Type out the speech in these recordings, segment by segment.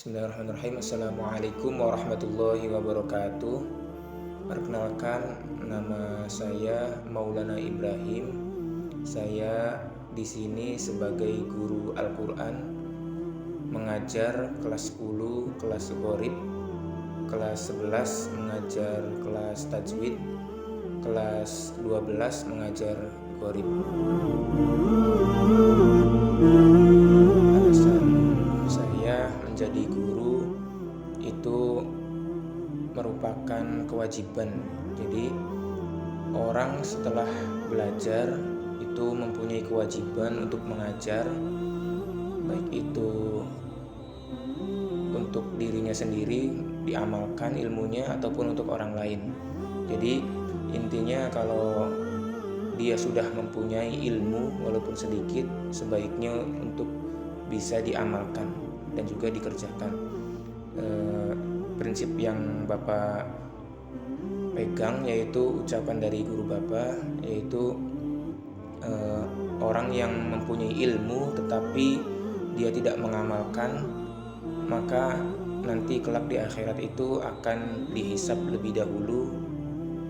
Bismillahirrahmanirrahim. Assalamualaikum warahmatullahi wabarakatuh. Perkenalkan, nama saya Maulana Ibrahim. Saya di sini sebagai guru Al-Quran, mengajar kelas 10, kelas Gharib, kelas 11 mengajar kelas Tajwid, kelas 12 mengajar Gharib. Alasan saya menjadi guru itu merupakan kewajiban. Jadi orang setelah belajar itu mempunyai kewajiban untuk mengajar, baik itu untuk dirinya sendiri diamalkan ilmunya ataupun untuk orang lain. Jadi intinya kalau dia sudah mempunyai ilmu walaupun sedikit, sebaiknya untuk bisa diamalkan dan juga dikerjakan. Prinsip yang Bapak pegang yaitu ucapan dari guru Bapak, yaitu orang yang mempunyai ilmu tetapi dia tidak mengamalkan, maka nanti kelak di akhirat itu akan dihisab lebih dahulu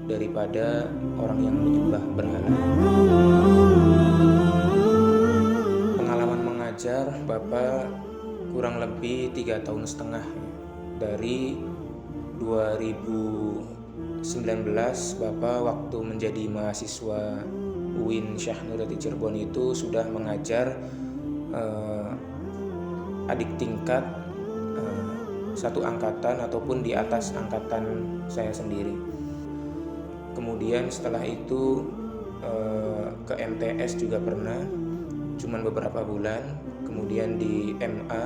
daripada orang yang menyembah berhala. Pengalaman mengajar Bapak kurang lebih 3,5 tahun dari 2019 Bapak waktu menjadi mahasiswa UIN Syekh Nurhadi Cirebon itu sudah mengajar adik tingkat satu angkatan ataupun di atas angkatan saya sendiri. Kemudian setelah itu ke MTS juga pernah, cuman beberapa bulan. Kemudian di MA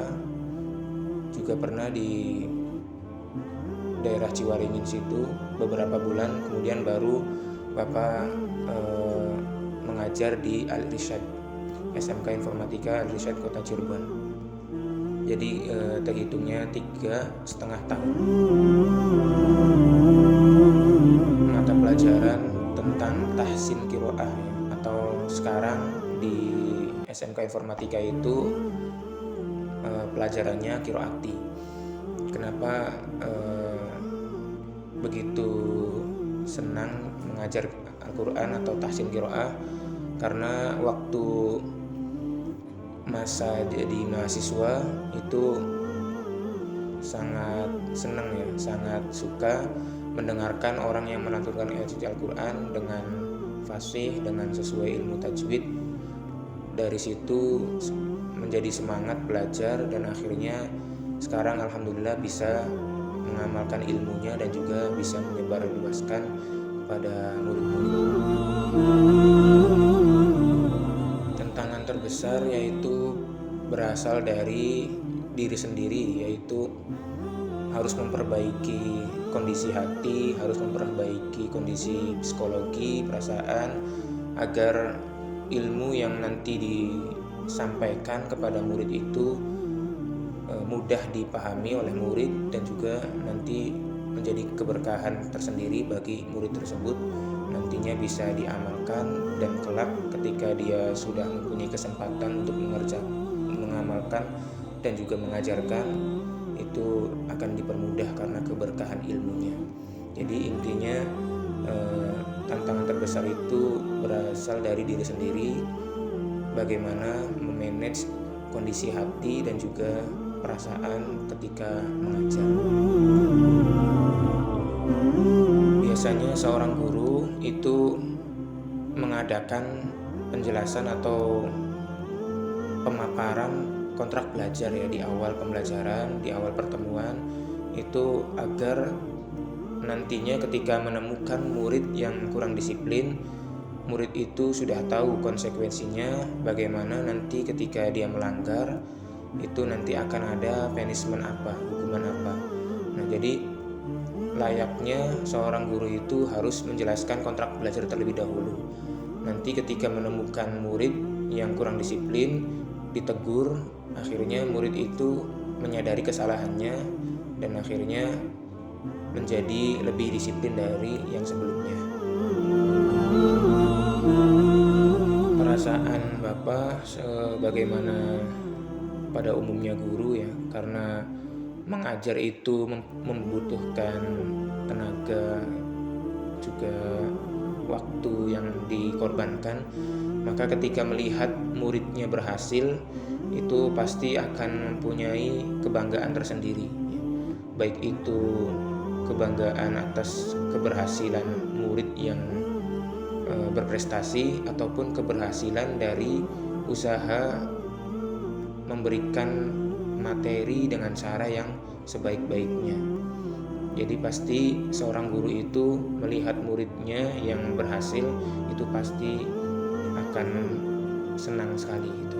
juga pernah di daerah Ciwaringin situ beberapa bulan. Kemudian baru Bapak mengajar di Al-Irsyad, SMK Informatika Al-Irsyad Kota Cirebon. Jadi terhitungnya 3,5 tahun. Mata pelajaran tentang tahsin qiraah atau sekarang di SMK Informatika itu pelajarannya qiraati. Kenapa begitu senang mengajar Al-Quran atau tahsin qiraah? Karena waktu masa jadi mahasiswa itu sangat senang ya, sangat suka mendengarkan orang yang melantunkan ayat suci Al-Quran dengan fasih, dengan sesuai ilmu tajwid. Dari situ menjadi semangat belajar dan akhirnya sekarang alhamdulillah bisa mengamalkan ilmunya dan juga bisa menyebarluaskan kepada murid-murid. Tantangan terbesar yaitu berasal dari diri sendiri, yaitu harus memperbaiki kondisi hati, harus memperbaiki kondisi psikologi, perasaan, agar ilmu yang nanti disampaikan kepada murid itu mudah dipahami oleh murid dan juga nanti menjadi keberkahan tersendiri bagi murid tersebut, nantinya bisa diamalkan dan kelak ketika dia sudah mempunyai kesempatan untuk mengamalkan dan juga mengajarkan, itu akan dipermudah karena keberkahan ilmunya. Jadi intinya tantangan terbesar itu berasal dari diri sendiri, bagaimana memanage kondisi hati dan juga perasaan ketika mengajar. Biasanya seorang guru itu mengadakan penjelasan atau pemaparan kontrak belajar ya di awal pembelajaran, di awal pertemuan, itu agar nantinya ketika menemukan murid yang kurang disiplin, murid itu sudah tahu konsekuensinya, bagaimana nanti ketika dia melanggar itu nanti akan ada punishment apa, hukuman apa. Nah, jadi layaknya seorang guru itu harus menjelaskan kontrak belajar terlebih dahulu. Nanti ketika menemukan murid yang kurang disiplin, ditegur, akhirnya murid itu menyadari kesalahannya dan akhirnya menjadi lebih disiplin dari yang sebelumnya. Perasaan Bapak sebagaimana pada umumnya guru ya, karena mengajar itu membutuhkan tenaga, juga waktu yang dikorbankan, maka ketika melihat muridnya berhasil, itu pasti akan mempunyai kebanggaan tersendiri. Baik itu kebanggaan atas keberhasilan murid yang berprestasi, ataupun keberhasilan dari usaha memberikan materi dengan cara yang sebaik-baiknya. Jadi pasti seorang guru itu melihat muridnya yang berhasil, itu pasti akan senang sekali gitu.